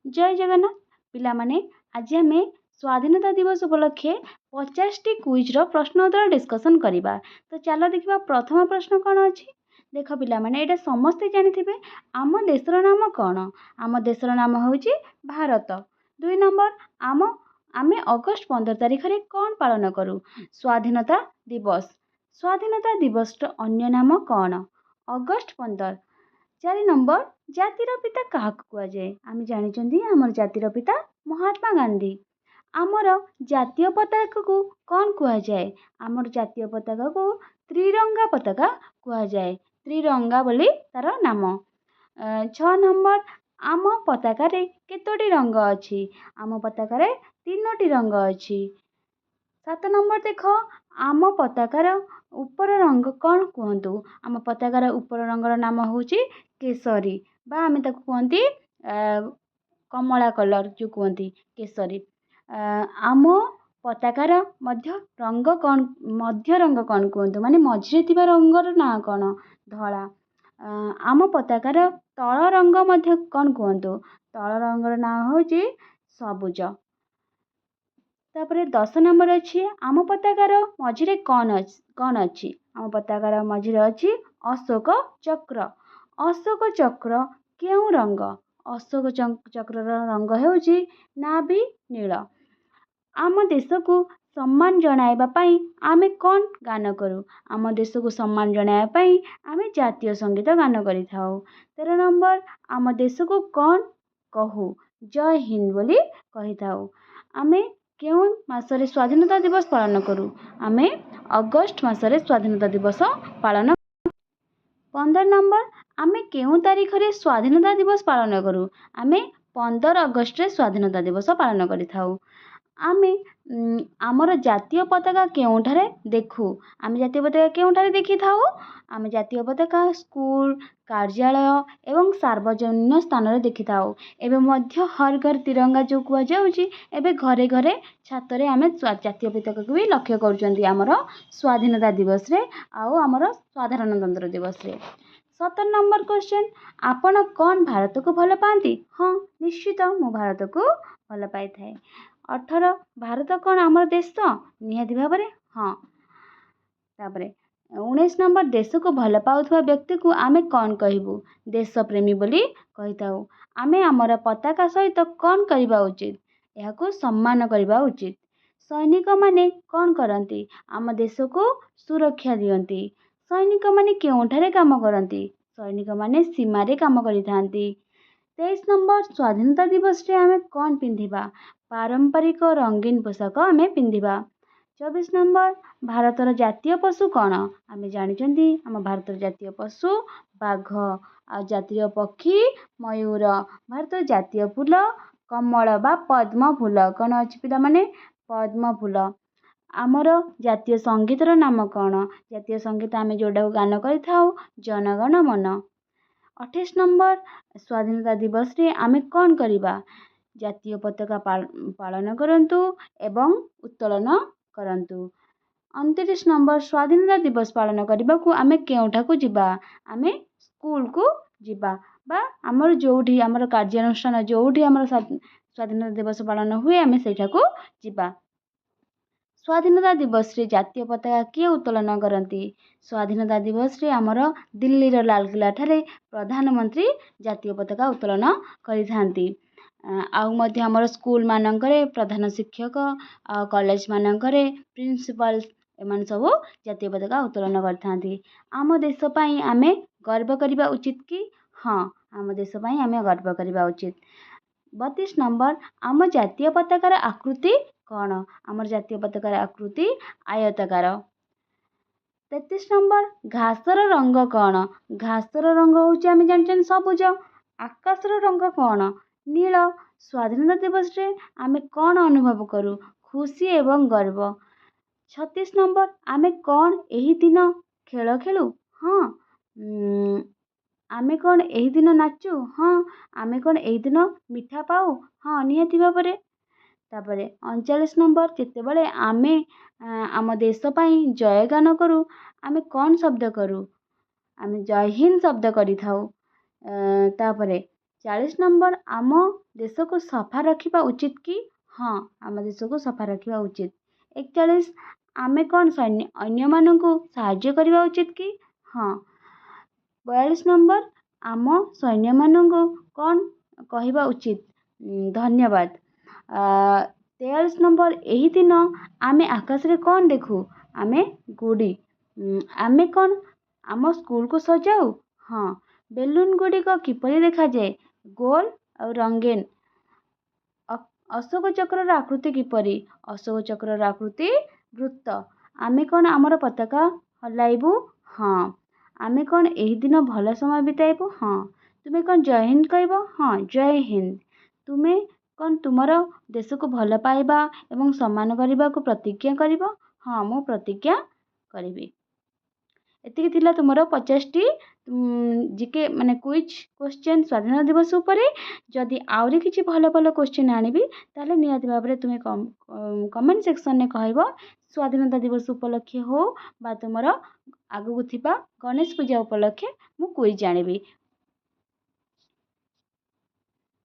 जय जगन्नाथ पिलामाने आज आम स्वाधीनता दिवस उपलक्षे 50टी क्विज्र प्रश्न उत्तर डिस्कसन करवा। तो चलो देखा प्रथम प्रश्न कौन अच्छी। देख पिलामाने एटा समस्ते जानिथिबे आम देशर नाम कौन। आम देशर नाम होउची भारत। 2 नंबर आम आमे अगस्ट 15 तारिख रे कौन पालन करूँ। स्वाधीनता दिवस। स्वाधीनता दिवस अन्य नाम कौन। अगस्ट 15। 4 नंबर जातिर पिता क्या कहुए। आम जानी आमर जातिर पिता महात्मा गांधी। आमर जातीय पताका को कौन कहुए। आमर जातीय पताका को त्रिरंगा पताका कहुए। त्रिरंगा बोली तार नाम। 6 नंबर आम पताका रे केतोटी रंग अच्छी। आम पताका रे 3टी रंग अच्छी। 7 नंबर देख आम पताकार ऊपर रंग कौन कहतु। आम पताकार ऊपर रंगर नाम हूँ केसरी बा आम कहती कमला कलर जो कहती केसरी। आम पताकार मध्य रंग कौन मध्य रंग कौन कहतु माने मझे थी रंगर ना कौन धला। आम पताकार तल रंग मध्य कौन कहतु तल रंगर ना हूँ सबुज। तापर 10 नंबर अच्छी आम पताकार मझे कौन अच्छी। आम पताकार मझे अच्छी अशोक चक्र। अशोक चक्र क्यों रंग। अशोक चक्र रंग होउची नाभी नील। आम देश को सम्मान जनाइबा पई आमे कौन गान करूँ। आम देश को सम्मान जनाइबा पई आमे जातीय संगीत गान करिथाउ। 13 नंबर आम देश को कौन कहू जय हिंद बोली कहिथाउ। आमे केउं मासरे स्वाधीनता दिवस पालन करूँ। आमे अगस्ट मासरे स्वाधीनता दिवस पालन। 15 नंबर आमे केउं तारीख रे स्वाधीनता दिवस पालन करूँ। आमे 15 अगस्ट रे स्वाधीनता दिवस पालन करिथाउ। आमे आमर जातीय पताका केउंठारे देखू। आमे जातीय पताका केउंठारे देखि थाउ। आमे जातीय पताका स्कूल कार्यालय एवं सार्वजनिक स्थान रे देखि थाउ। एबे मध्य हर घर तिरंगा जो कुआ जाउची एबे घरे घरे छात रे आमे जातीय पताका को भी लक्ष्य करूचंती आमर स्वाधीनता दिवस रे आउ आमर साधारणतंत्र दिवस रे। 17 नंबर क्वेश्चन आपण कौन भारत को भल पाती। हाँ निश्चित मु भारत को भल पाई थाए। 18 भारत कौन आमर देश तो निहाती भाव में हाँ। तापरे 19 नंबर देश को भल पाउथुवा व्यक्ति को आमे कौन कहबू देश प्रेमी बोली कहिताउ। आमे आमर पताका सहित कौन करबा उचित यह को सम्मान करबा उचित। सैनिक माने कौन करती आम देश को सुरक्षा दियंती। सैनिक माने केउंठारे काम करती सैनिक माने सीमा रे काम करिथांती। 23 नंबर स्वाधीनता दिवस रे आमे कौन पिंधिबा पारंपरिक रंगीन पोशाक आमे पिंधिबा। 24 नंबर भारतर जातीय पशु कौन आमे जानिचंती आम भारतर जातीय पशु बाघ आ जातीय पक्षी मयूर। भारतर जातीय फूल कमल बा पद्म फूल कौन अच्छी पिला माने पद्म फूल। आमर जातीय संगीतर नाम कौन जातीय संगीत आमे जोड़ा गान करिथाउ जनगण मन। 28 नंबर स्वाधीनता दिवस रे आमे कौन करिबा जातीय पताका पालन करंतु एवं उत्तोलन करंतु। 29 नंबर स्वाधीनता दिवस पालन करने को आमे केउठा को जिबा आमे स्कूल को जिबा बा आमर जोठी आमर कार्यानुष्ठान जोठी आमर स्वाधीनता दिवस पालन हुए आमे सेठा को जिबा। स्वाधीनता दिवस रे जातीय पताका किए उत्तोलन करती। स्वाधीनता दिवस रे आमर दिल्ली रो लालकिला ठारे प्रधानमंत्री जातीय पताका उत्तोलन करिथांती। आउ मध्य आमर स्कूल मानकरे प्रधान शिक्षक कॉलेज मानकरे प्रिंसिपल एमान सब जातीय पताका उत्तोलन करथांती। आम देश पई आमे गर्व करबा उचित कि हाँ आम देश पई आमे गर्व करबा उचित। 32 नंबर आम जातीय पताकार आकृति कौन आमर जातीय पताकार आकृति आयताकार। 33 नंबर घासर रंग कौन घासर रंग होउची आमे जानछन सबुज। आकाशर रंग कौन नील। स्वाधीनता दिवस रे आमे कौन अनुभव करूँ खुशी एवं गर्व। 36 नंबर आमे कौन एही दिन खेल खेलू हाँ। आमे कौन एही दिन नाचू हाँ। आमे कौन एही दिन मिठा पाऊ हाँ निहाती भाबरे। तापरे 39 नंबर जेतेबेले आमे आम देश पई जय गान करूँ आमे कौन शब्द करूँ आमे जय हिंद शब्द करिथाउ। तापरे 40 नंबर आम देश को सफा रखिबा उचित कि हाँ आम देश को सफा रखिबा उचित। 41 आमे कौन अन्य मानकु साहाय्य करबा उचित कि हाँ। 42 नंबर आम सैन्य मानकु कौन कहवा उचित धन्यवाद। 43 नंबर एही दिन आमे आकाश रे कौन देखू आमे गुड़ी। आमे कौन आम स्कूल को सजाऊ हाँ। बेलून गुड़िक किपरि देखा जाए गोल और रंगीन। अशोक चक्र आकृति किपरि अशोक चक्र आकृति वृत्त। आमे कौन आमर पताका हलाइबू हाँ। आमे कौन एही दिन भल समय बिताइबू हाँ। तुमे कौन जय हिंद कहब हाँ जय हिंद। तुमे कौन तुमर देश को भल पाइबा एवं सम्मान करने को प्रतिज्ञा करिब हाँ मु प्रतिज्ञा करिबी। एतिକି ଥିଲା ତୁମର 50ଟି ଜିକେ ମାନେ କୁଇଜ୍ क्वेश्चन ସ୍ୱାଧୀନତା ଦିବସ ଉପରେ। ଯଦି ଆହୁରି କିଛି ଭଲ ଭଲ କ୍वेଶ୍चन ଆଣିବି ତାହେଲେ ନିହାତି ଭାବରେ ତୁମେ କମେଣ୍ଟ ସେକ୍ସନରେ କହିବ। ସ୍ୱାଧୀନତା ଦିବସ ଉପଲକ୍ଷେ ହଉ ବା ତୁମର ଆଗକୁ ଥିବା ଗଣେଶ ପୂଜା ଉପଲକ୍ଷେ ମୁଁ କୁଇଜ୍ ଆଣିବି।